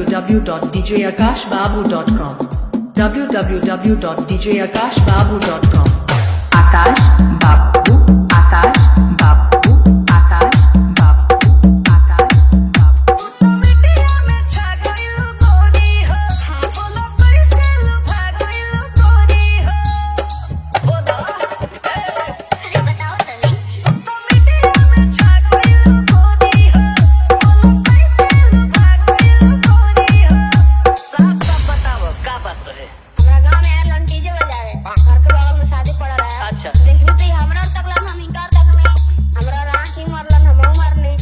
www.djakashbabu.com www.djakashbabu.com आकाश बाबू आकाश बाबू आकाश बाबू आकाश बाबू मिटिया में छा गइल गोरी हो बोलो कैसे लुभा गइल गोरी हो बोलो अरे बताओ तनी तो मिटिया में छा गइल गोरी हो बोलो कैसे लुभा गइल गोरी हो साफ साफ बताओ का बात रहे हमरा गांव में यार लन डीजे बजावे घर के बगल में शादी पड़ा रहा अच्छा। देखनी तो हमरा तकलन हम इनकार देखनी हमरा राख ही मरलन हम मरनी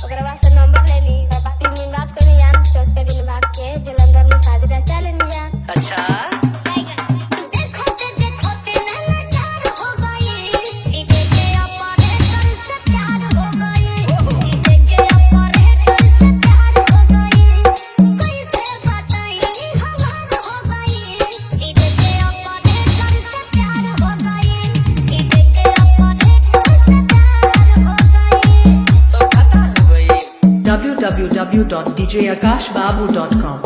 ओकरा बाद से नंबर लेनी ओकरा बाद 3 दिन बाद कहीं जान चौथे दिन भाग के जलंधर में शादी रचा लेनी जान अच्छा देखोते देखोते नैनाचार हो गई ई देखे ऑपरेटर से प्यार हो गई ई देखे ऑपरेटर से प्यार हो गई कैसे बताई हमार हो गई ई देखे ऑपरेटर से प्यार हो गई ई देखे ऑपरेटर से प्यार हो गई तो खाता हो गई www.djakashbabu.com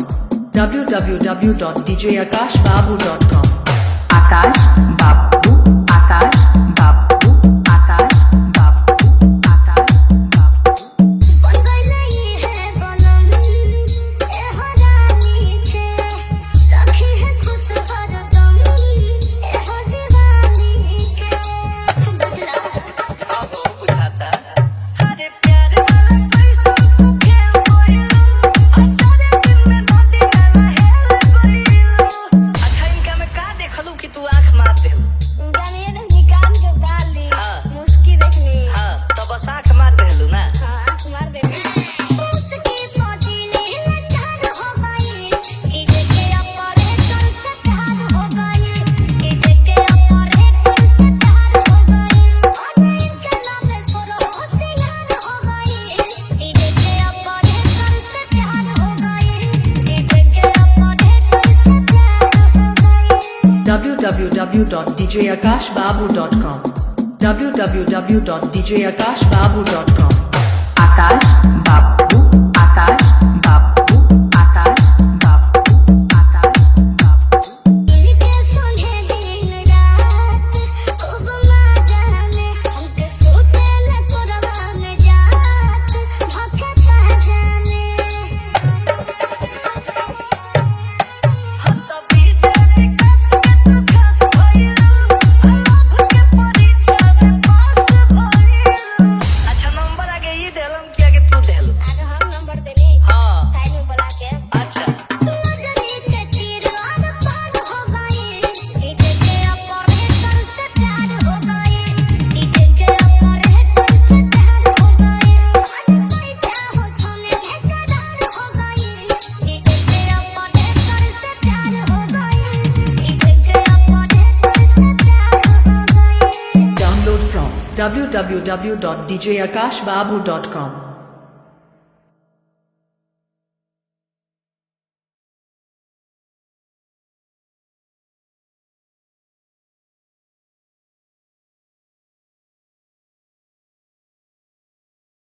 www.djakashbabu.com आकाश बाबू आकाश बाबू आकाश बाबू आकाश बाबू बन गई है बलम ए हरानी के रखी है खुश हरदम ए हो दीवानी के बुझला अब बुझाता अरे प्यार वाला कैसे तू खेल गइल अचारे दिन में नदी वाला हेल गइल अच्छा इनका में का देखलू कि तू आंख मार देलू गाने ने निकाल के डाल ली हाँ। मुस्की देखनी हां तो बस आंख मार देलू ना हाँ आँख मार देनी मुस्की पहुंचीली लाचार हो गई ई देखे ऑपरेटर से प्यार हो गई ई देखे ऑपरेटर से प्यार हो गई अरे इनके नाम में सोलो होशियार हो गई ई देखे ऑपरेटर से प्यार हो गई ई देखे ऑपरेटर से प्यार हो गई www.djakashbabu.com www.djakashbabu.com आकाश बाबू आकाश बाबू आकाश बाबू आकाश बाबू इनके सुने दिन रात खूब मजा में हमके सोते न कोरवा में जात भखे पहचाने हम तो बीजे विकास के तू खास भइल लव के परीक्षा में पास भइल अच्छा नंबर आगे ये देलम कि आगे तू देलू आगे हम नंबर देनी हां साइड में बुला के अच्छा नजरी के तीर आर पार हो गई ई देखे ऑपरेटर से प्यार हो गई ई देखे ऑपरेटर से प्यार हो गई अरे कोई चाहो छोले बेकरार हो गई ई देखे ऑपरेटर से प्यार हो गई ई देखे ऑपरेटर से प्यार हो गई Download from www.djakashbabu.com